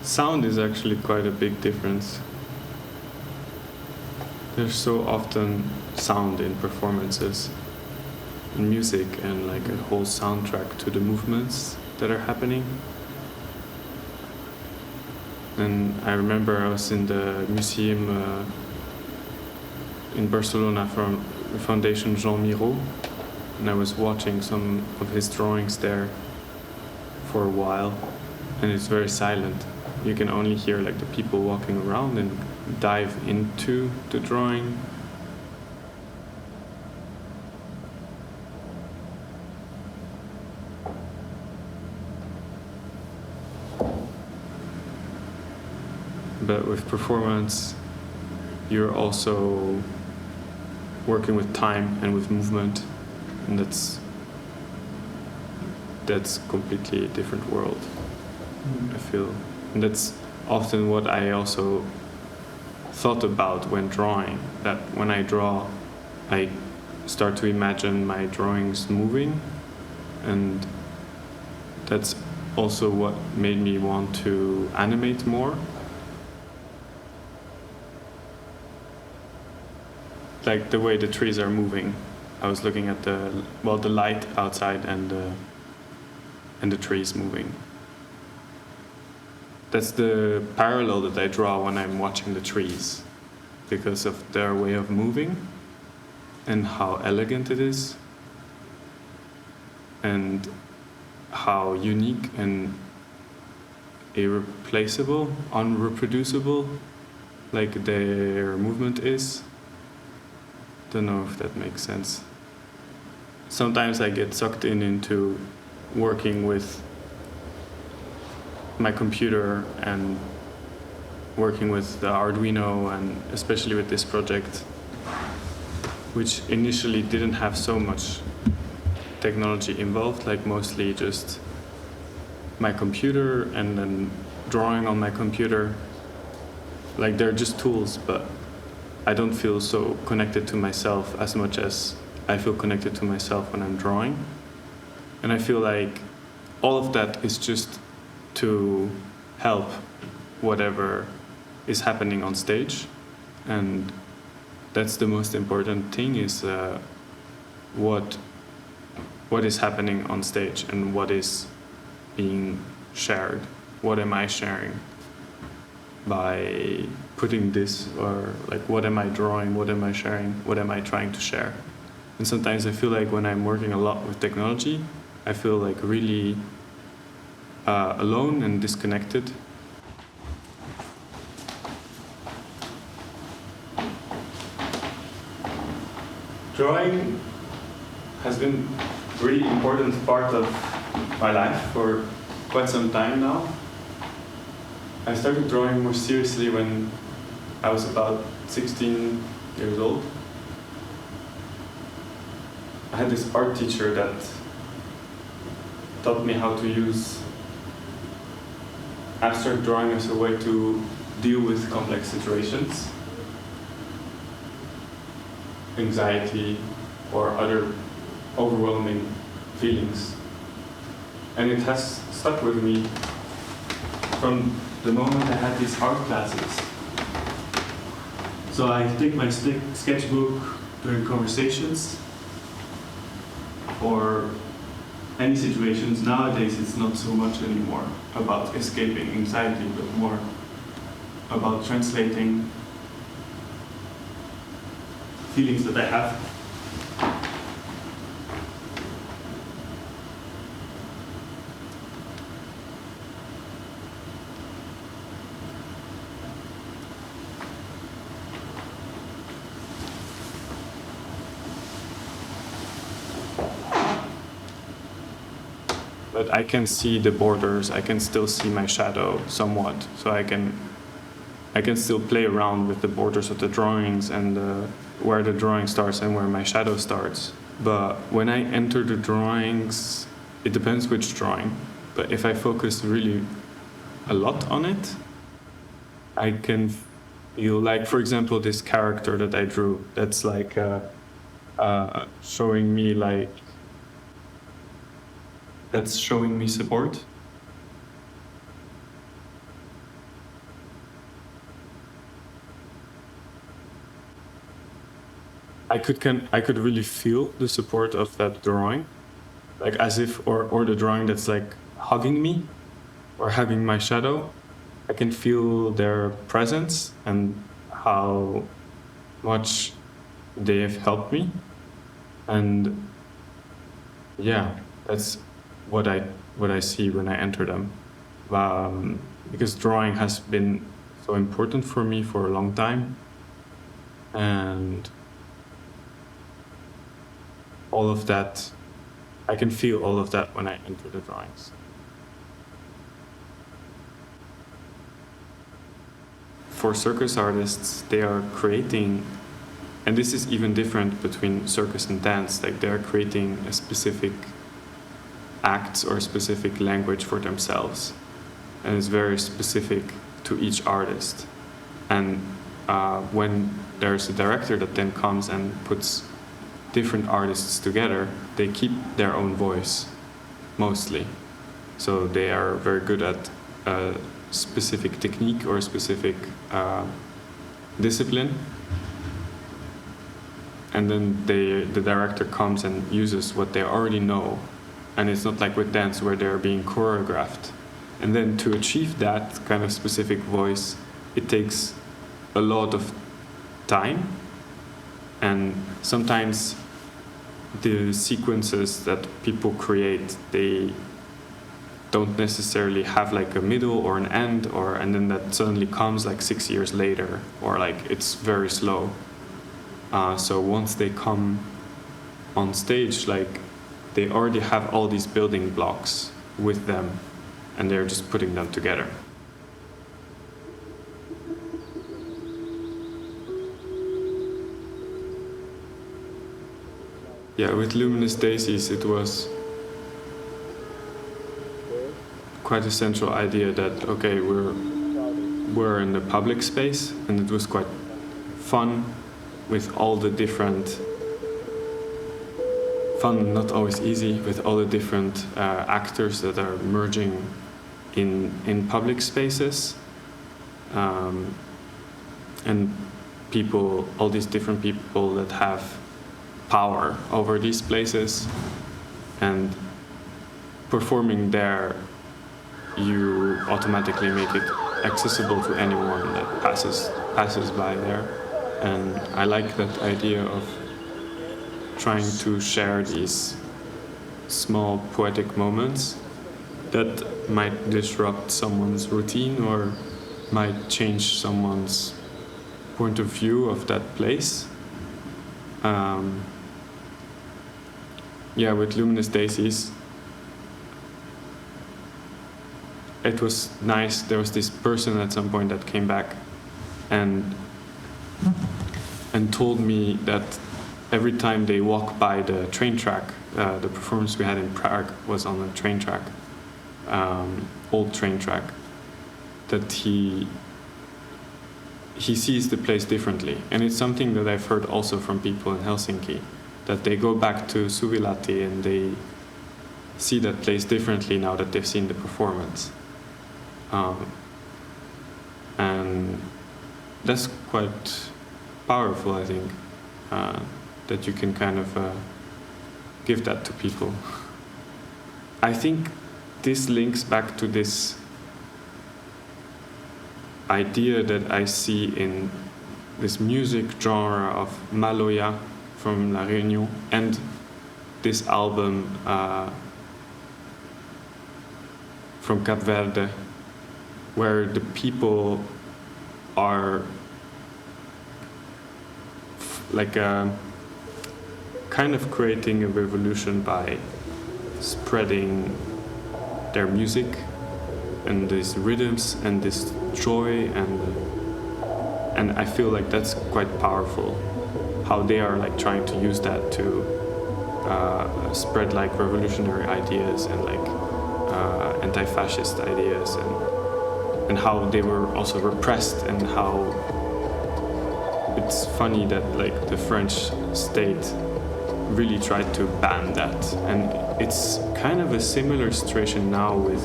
Sound is actually quite a big difference. There's so often sound in performances, in music, and like a whole soundtrack to the movements that are happening. And I remember I was in the museum in Barcelona from the Foundation Jean Miro, and I was watching some of his drawings there for a while, and it's very silent. You can only hear like the people walking around and dive into the drawing. But with performance, you're also working with time and with movement, and that's completely a different world, I feel. And that's often what I also thought about when drawing, that when I draw, I start to imagine my drawings moving, and that's also what made me want to animate more. Like the way the trees are moving. I was looking at the light outside and the trees moving. That's the parallel that I draw when I'm watching the trees, because of their way of moving and how elegant it is and how unique and irreplaceable, unreproducible, like their movement is. Don't know if that makes sense. Sometimes I get sucked into working with my computer and working with the Arduino, and especially with this project, which initially didn't have so much technology involved, like mostly just my computer and then drawing on my computer. Like they're just tools, but I don't feel so connected to myself as much as I feel connected to myself when I'm drawing. And I feel like all of that is just to help whatever is happening on stage. And that's the most important thing, is what is happening on stage and what is being shared. What am I sharing by putting this, or like what am I drawing, what am I sharing, what am I trying to share? And sometimes I feel like when I'm working a lot with technology, I feel like really alone and disconnected. Drawing has been a really important part of my life for quite some time now. I started drawing more seriously when I was about 16 years old. I had this art teacher that taught me how to use abstract drawing as a way to deal with complex situations, anxiety, or other overwhelming feelings. And it has stuck with me from the moment I had these art classes. So I take my sketchbook during conversations or any situations. Nowadays it's not so much anymore about escaping anxiety, but more about translating feelings that I have. But I can see the borders, I can still see my shadow somewhat, so I can still play around with the borders of the drawings and where the drawing starts and where my shadow starts. But when I enter the drawings, it depends which drawing, but if I focus really a lot on it, I can feel like, for example, this character that I drew, that's like showing me like, that's showing me support. I could really feel the support of that drawing, like as if or the drawing that's like hugging me or having my shadow. I can feel their presence and how much they have helped me. And yeah, that's what I see when I enter them. Because drawing has been so important for me for a long time, and all of that, I can feel all of that when I enter the drawings. For circus artists, they are creating, and this is even different between circus and dance, like they're creating a specific acts or a specific language for themselves, and it's very specific to each artist. And when there's a director that then comes and puts different artists together, they keep their own voice mostly. So they are very good at a specific technique or a specific discipline, and then the director comes and uses what they already know. And it's not like with dance where they're being choreographed. And then to achieve that kind of specific voice, it takes a lot of time. And sometimes the sequences that people create, they don't necessarily have like a middle or an end, and then that suddenly comes like 6 years later, or like it's very slow. So once they come on stage, like they already have all these building blocks with them, and they're just putting them together. Yeah, with Luminous Daisies, it was quite a central idea that, okay, we're in the public space, and it was quite fun with all the different, fun, not always easy, with all the different actors that are merging in public spaces, and people, all these different people that have power over these places, and performing there, you automatically make it accessible to anyone that passes by there. And I like that idea of trying to share these small poetic moments that might disrupt someone's routine or might change someone's point of view of that place. Yeah, with Luminous Daisies, it was nice. There was this person at some point that came back and told me that every time they walk by the train track, the performance we had in Prague was on a train track, old train track, that he sees the place differently. And it's something that I've heard also from people in Helsinki, that they go back to Suvilahti and they see that place differently now that they've seen the performance. And that's quite powerful, I think, that you can kind of give that to people. I think this links back to this idea that I see in this music genre of Maloya from La Réunion and this album from Cap Verde, where the people are like kind of creating a revolution by spreading their music and these rhythms and this joy, and I feel like that's quite powerful, how they are like trying to use that to spread like revolutionary ideas and like anti-fascist ideas, and how they were also repressed, and how it's funny that like the French state really tried to ban that. And it's kind of a similar situation now with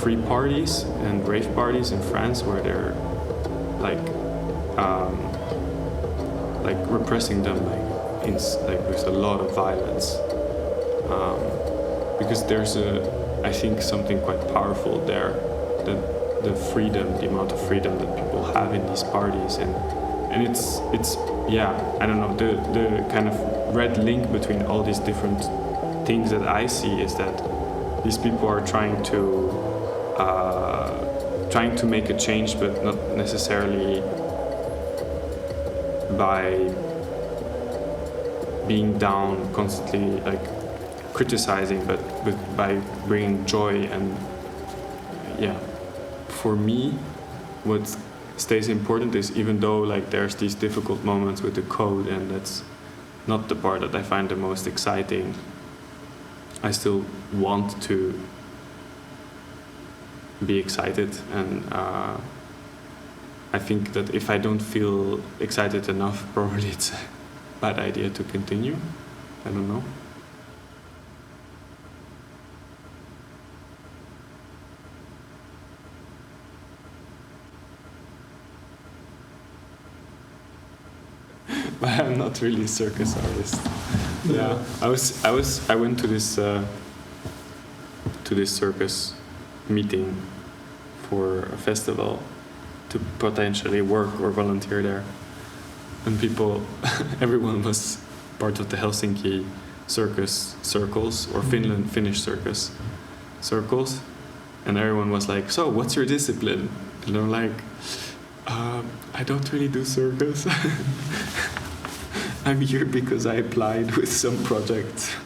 free parties and rave parties in France, where they're like repressing them like with a lot of violence, because there's I think something quite powerful there, that the freedom, the amount of freedom that people have in these parties, and it's yeah, I don't know, the kind of red link between all these different things that I see is that these people are trying to make a change, but not necessarily by being down constantly, like criticizing, but by bringing joy. And yeah, for me, what stays important is, even though like there's these difficult moments with the code, and that's not the part that I find the most exciting, I still want to be excited, and I think that if I don't feel excited enough, probably it's a bad idea to continue. I don't know. But I'm not really a circus artist. Yeah, I went to this circus meeting for a festival to potentially work or volunteer there, and everyone was part of the Helsinki circus circles, or Finnish circus circles, and everyone was like, "So, what's your discipline?" And I'm like, "I don't really do circus. I'm here because I applied with some project."